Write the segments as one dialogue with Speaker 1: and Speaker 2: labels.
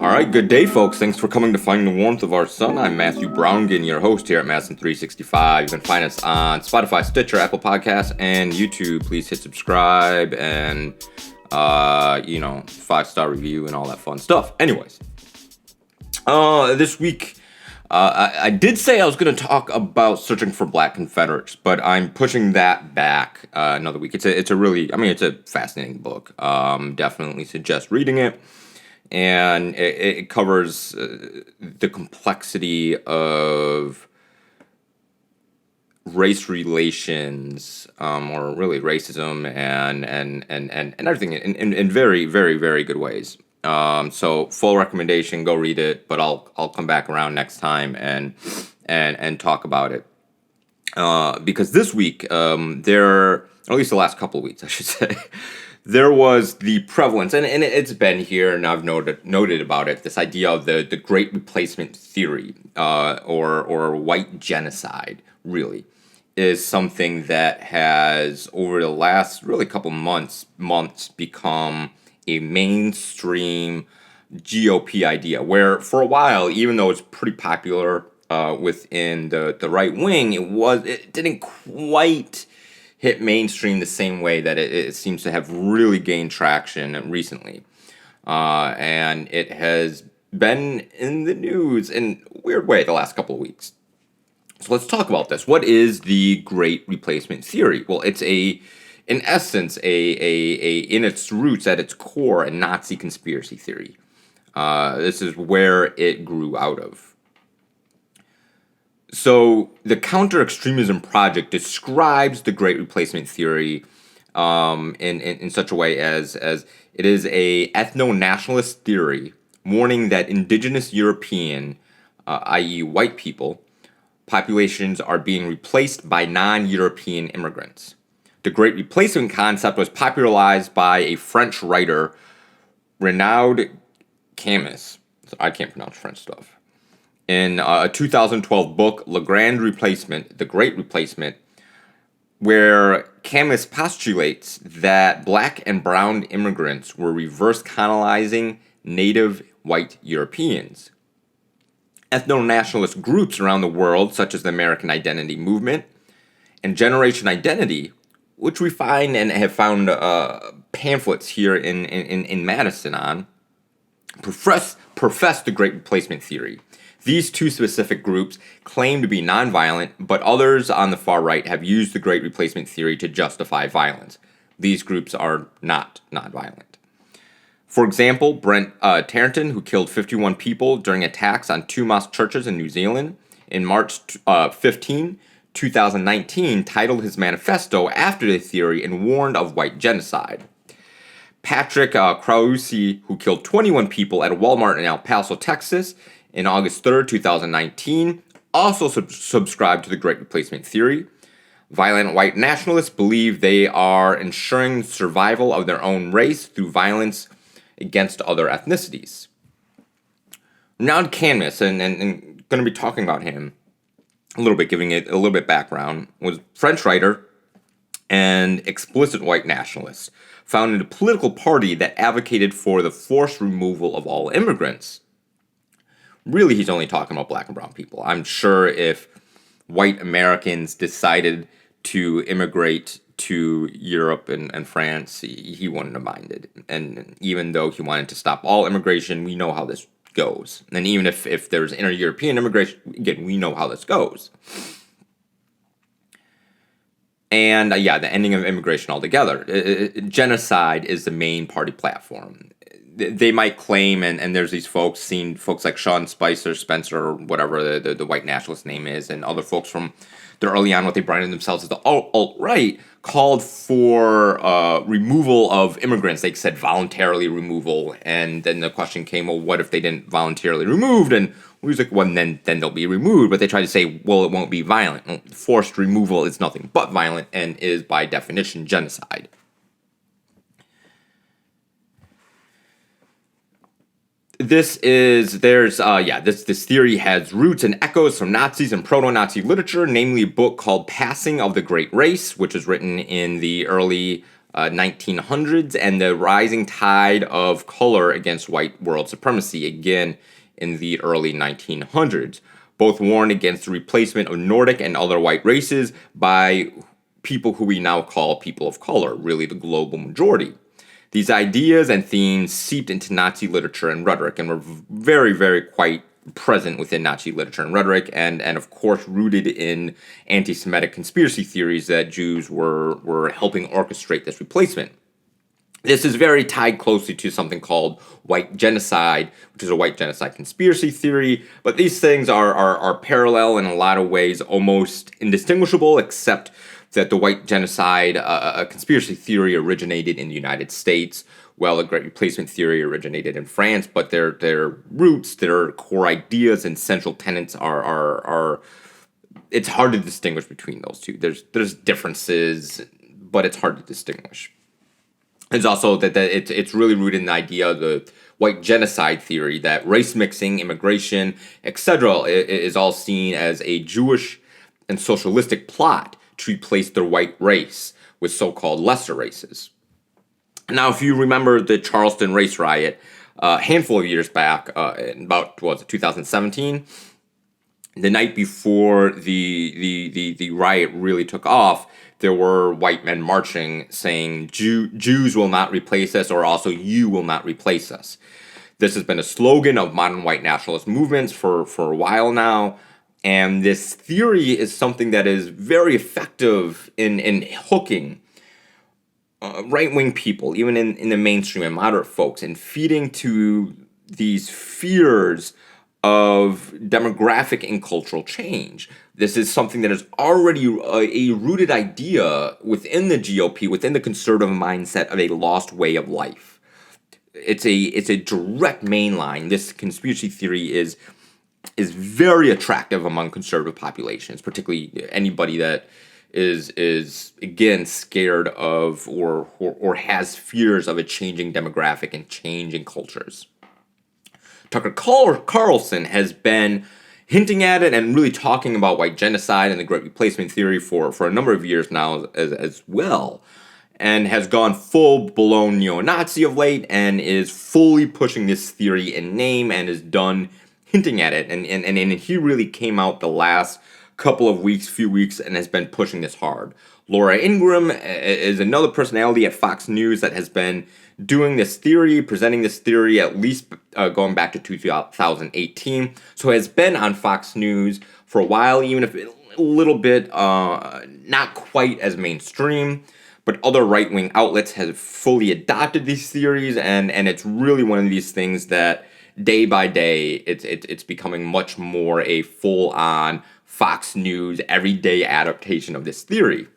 Speaker 1: All right, good day, folks. Thanks for coming to Find the Warmth of Our Sun. I'm Matthew Browngan, your host here at Masson365. You can find us on Spotify, Stitcher, Apple Podcasts, and YouTube. Please hit subscribe and, 5-star review and all that fun stuff. Anyways, this week, I did say I was going to talk about searching for Black Confederates, but I'm pushing that back another week. It's a fascinating book. Definitely suggest reading it. And it covers the complexity of race relations, or really racism, and everything in very, very, very good ways. So full recommendation, go read it. But I'll come back around next time and talk about it. Because this week, or at least the last couple of weeks, I should say. There was the prevalence, and it's been here, and I've noted about it, this idea of the Great Replacement Theory, or white genocide, really, is something that has, over the last really couple months become a mainstream GOP idea, where for a while, even though it's pretty popular within the right wing, it didn't quite hit mainstream the same way that it seems to have really gained traction recently. And it has been in the news in a weird way the last couple of weeks. So let's talk about this. What is the Great Replacement Theory? Well, it's in essence, in its roots, at its core, a Nazi conspiracy theory. This is where it grew out of. So the Counter-Extremism Project describes the Great Replacement Theory in such a way as it is a ethno-nationalist theory warning that indigenous European, i.e. white people, populations are being replaced by non-European immigrants. The Great Replacement concept was popularized by a French writer, Renaud Camus. So I can't pronounce French stuff. In a 2012 book, Le Grand Replacement, The Great Replacement, where Camus postulates that black and brown immigrants were reverse colonizing native white Europeans. Ethno-nationalist groups around the world, such as the American Identity Movement and Generation Identity, which we find and have found pamphlets here in Madison on, profess the Great Replacement theory. These two specific groups claim to be nonviolent, but others on the far right have used the Great Replacement theory to justify violence. These groups are not nonviolent. For example, Brent Tarleton, who killed 51 people during attacks on 2 mosque churches in New Zealand in March 15, 2019, titled his manifesto after the theory and warned of white genocide. Patrick Krause, who killed 21 people at a Walmart in El Paso, Texas, in August 3rd, 2019, also subscribed to the Great Replacement theory. Violent white nationalists believe they are ensuring the survival of their own race through violence against other ethnicities. Renaud Camus, and going to be talking about him a little bit, giving it a little bit background, was a French writer and explicit white nationalist, founded a political party that advocated for the forced removal of all immigrants. Really, he's only talking about black and brown people. I'm sure if white Americans decided to immigrate to Europe and France, he wouldn't have minded. And even though he wanted to stop all immigration, we know how this goes. And even if there's inter-European immigration, again, we know how this goes. And the ending of immigration altogether. Genocide is the main party platform. They might claim, and there's these folks, seen folks like Sean Spencer, or whatever the white nationalist name is, and other folks from the early on, what they branded themselves as the alt-right, called for removal of immigrants. They said voluntarily removal, and then the question came, well, what if they didn't voluntarily removed? And we was like, well, then they'll be removed. But they tried to say, well, it won't be violent. Well, forced removal is nothing but violent and is by definition genocide. This theory has roots and echoes from Nazis and proto-Nazi literature, namely a book called Passing of the Great Race, which was written in the early 1900s, and the rising tide of color against white world supremacy, again in the early 1900s. Both warned against the replacement of Nordic and other white races by people who we now call people of color, really the global majority. These ideas and themes seeped into Nazi literature and rhetoric and were very, very quite present within Nazi literature and rhetoric, and of course rooted in anti-Semitic conspiracy theories that Jews were helping orchestrate this replacement. This is very tied closely to something called white genocide, which is a white genocide conspiracy theory, but these things are parallel in a lot of ways, almost indistinguishable, except that the white genocide conspiracy theory originated in the United States, while the Great Replacement theory originated in France, but their roots, their core ideas and central tenets are it's hard to distinguish between those two. There's differences, but it's hard to distinguish. It's also that it's really rooted in the idea of the white genocide theory, that race mixing, immigration, etc. is all seen as a Jewish and socialistic plot to replace their white race with so-called lesser races. Now, if you remember the Charleston race riot a handful of years back, in about 2017, the night before the riot really took off, there were white men marching saying, Jews will not replace us, or also you will not replace us. This has been a slogan of modern white nationalist movements for a while now, and this theory is something that is very effective in hooking right-wing people, even in the mainstream and moderate folks, and feeding to these fears of demographic and cultural change. This is something that is already a rooted idea within the GOP, within the conservative mindset of a lost way of life. It's a direct main line. This conspiracy theory is very attractive among conservative populations, particularly anybody that is again scared of or has fears of a changing demographic and changing cultures. Tucker Carlson has been hinting at it and really talking about white genocide and the Great Replacement theory for a number of years now as well, and has gone full-blown neo-Nazi of late and is fully pushing this theory in name and is done hinting at it. And he really came out the last few weeks, and has been pushing this hard. Laura Ingraham is another personality at Fox News that has been doing this theory, presenting this theory at least going back to 2018. So has been on Fox News for a while, even if a little bit not quite as mainstream. But other right-wing outlets have fully adopted these theories, and it's really one of these things that day by day it's becoming much more a full-on Fox News everyday adaptation of this theory.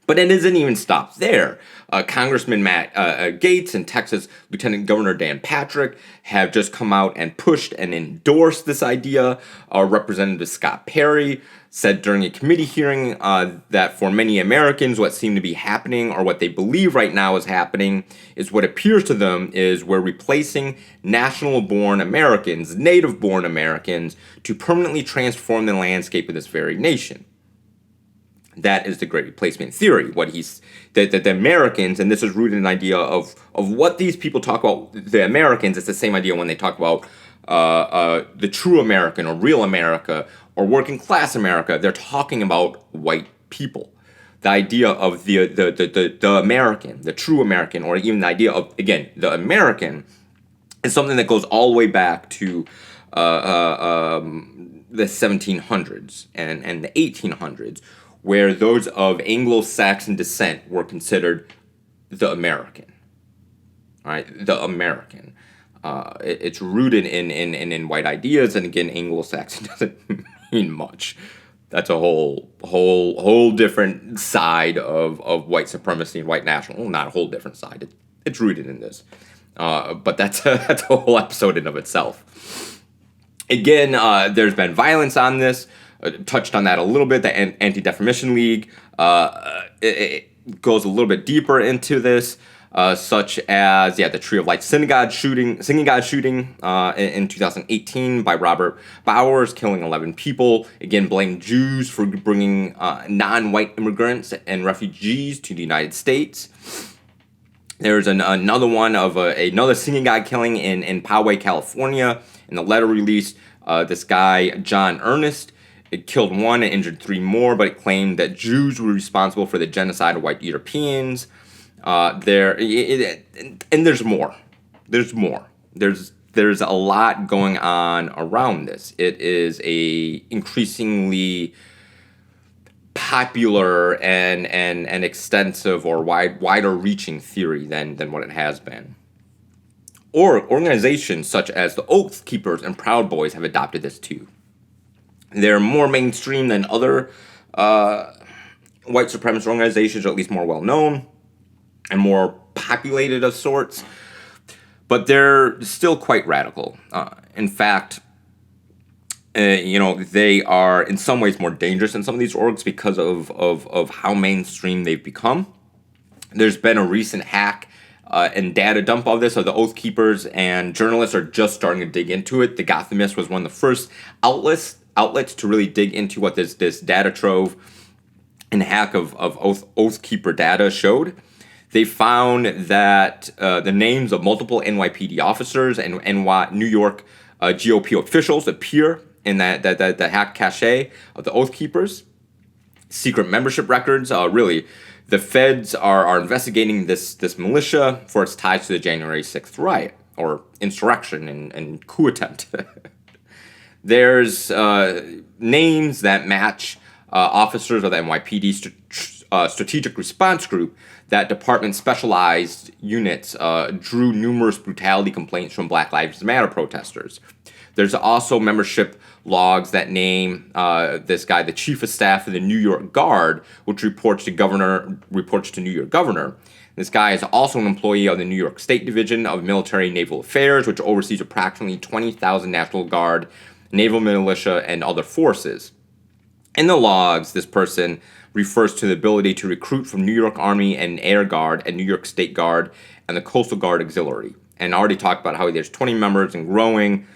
Speaker 1: But it doesn't even stop there. Congressman Matt Gaetz and Texas Lieutenant Governor Dan Patrick have just come out and pushed and endorsed this idea. Representative Scott Perry said during a committee hearing that for many Americans, what seemed to be happening, or what they believe right now is happening, is what appears to them is we're replacing national-born Americans, native-born Americans, to permanently transform the landscape of this very nation. That is the Great Replacement theory. That the Americans, and this is rooted in an idea of what these people talk about, the Americans, it's the same idea when they talk about the true American or real America or working class America. They're talking about white people. The idea of the American, the true American, or even the idea of, again, the American, is something that goes all the way back to the 1700s and the 1800s, where those of Anglo-Saxon descent were considered the American. All right, the American. It's rooted in white ideas, and again, Anglo-Saxon doesn't mean much. That's a whole different side of white supremacy and white national. Well, not a whole different side. It's rooted in this, but that's a whole episode in of itself. Again, there's been violence on this. Touched on that a little bit. The Anti-Defamation League it goes a little bit deeper into this. such as the Tree of Light synagogue shooting in 2018 by Robert Bowers, killing 11 people. Again, blamed Jews for bringing non-white immigrants and refugees to the United States. There's another one of another synagogue killing in Poway, California. In the letter released, this guy, John Ernest, it killed one and injured three more, but it claimed that Jews were responsible for the genocide of white Europeans. And there's more. There's more. There's a lot going on around this. It is a increasingly popular and extensive or wider reaching theory than what it has been. Or organizations such as the Oath Keepers and Proud Boys have adopted this too. They're more mainstream than other white supremacist organizations, or at least more well known and more populated of sorts, but they're still quite radical. In fact, they are in some ways more dangerous than some of these orgs because of how mainstream they've become. There's been a recent hack and data dump of this, of the Oath Keepers, and journalists are just starting to dig into it. The Gothamist was one of the first outlets to really dig into what this data trove and hack of Oath Keeper data showed. They found that the names of multiple NYPD officers and New York GOP officials appear in the hack cache of the Oath Keepers. Secret membership records, really. The feds are investigating this militia for its ties to the January 6th riot, or insurrection and coup attempt. There's names that match officers of the NYPD Strategic Response Group. That department's specialized units drew numerous brutality complaints from Black Lives Matter protesters. There's also membership logs that name this guy the chief of staff of the New York Guard, which reports to New York governor. This guy is also an employee of the New York State Division of Military and Naval Affairs, which oversees approximately 20,000 National Guard, naval militia, and other forces. In the logs, this person refers to the ability to recruit from New York Army and Air Guard and New York State Guard and the Coastal Guard Auxiliary. And I already talked about how there's 20 members and growing.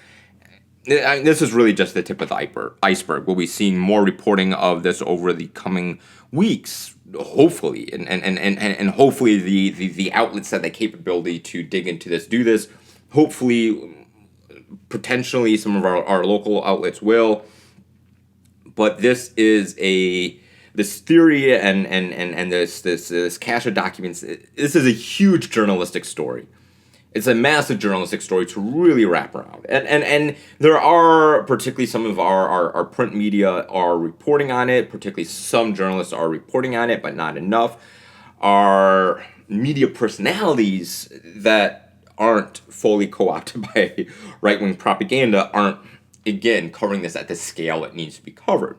Speaker 1: This is really just the tip of the iceberg. We'll be seeing more reporting of this over the coming weeks, hopefully. And hopefully the outlets that have the capability to dig into this do this. Hopefully, potentially some of our local outlets will. But this is this theory and this cache of documents. This is a huge journalistic story. It's a massive journalistic story to really wrap around. And there are, particularly some of our print media are reporting on it, particularly some journalists are reporting on it, but not enough. Our media personalities that aren't fully co-opted by right-wing propaganda aren't, again, covering this at the scale it needs to be covered.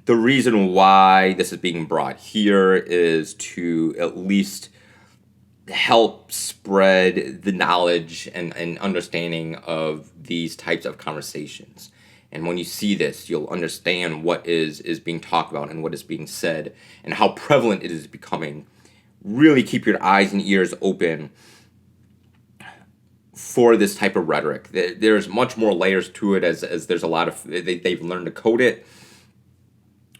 Speaker 1: The reason why this is being brought here is to at least help spread the knowledge and understanding of these types of conversations. And when you see this, you'll understand what is being talked about and what is being said and how prevalent it is becoming. Really keep your eyes and ears open for this type of rhetoric. There's much more layers to it as there's a lot of, they've learned to code it,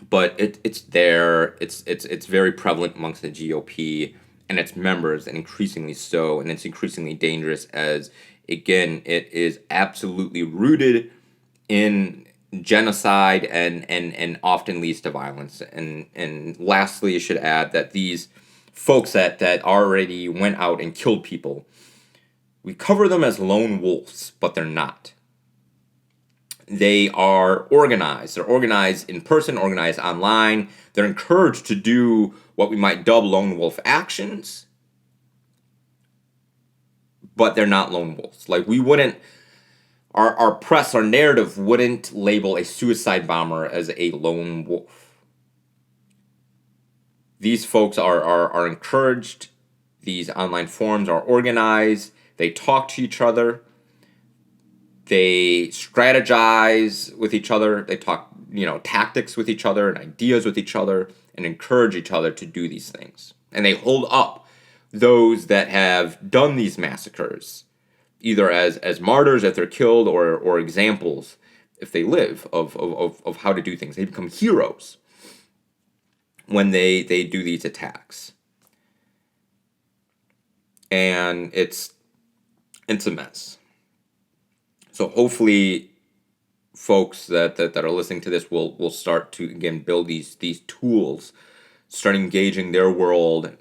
Speaker 1: but it's there. It's very prevalent amongst the GOP and its members, and increasingly so, and it's increasingly dangerous as, again, it is absolutely rooted in genocide and often leads to violence. And lastly, I should add that these folks that already went out and killed people, we cover them as lone wolves, but they're not. They are organized. They're organized in person, organized online. They're encouraged to do what we might dub lone wolf actions, but they're not lone wolves. Like, we wouldn't, our press, our narrative wouldn't label a suicide bomber as a lone wolf. These folks are encouraged. These online forums are organized. They talk to each other. They strategize with each other. They talk, tactics with each other and ideas with each other and encourage each other to do these things. And they hold up those that have done these massacres, either as martyrs if they're killed, or examples if they live of how to do things. They become heroes when they do these attacks. And it's a mess. So hopefully folks that are listening to this will start to, again, build these tools, start engaging their world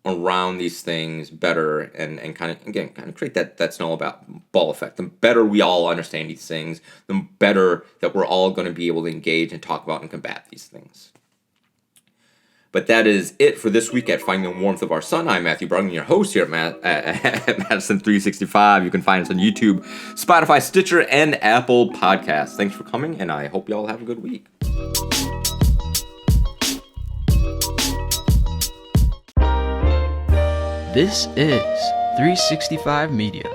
Speaker 1: around these things better, and kind of create that snowball effect. The better we all understand these things, the better that we're all going to be able to engage and talk about and combat these things. But that is it for this week at Finding the Warmth of Our Sun. I'm Matthew Bruggen, your host here at Madison 365. You can find us on YouTube, Spotify, Stitcher, and Apple Podcasts. Thanks for coming, and I hope you all have a good week.
Speaker 2: This is 365 Media.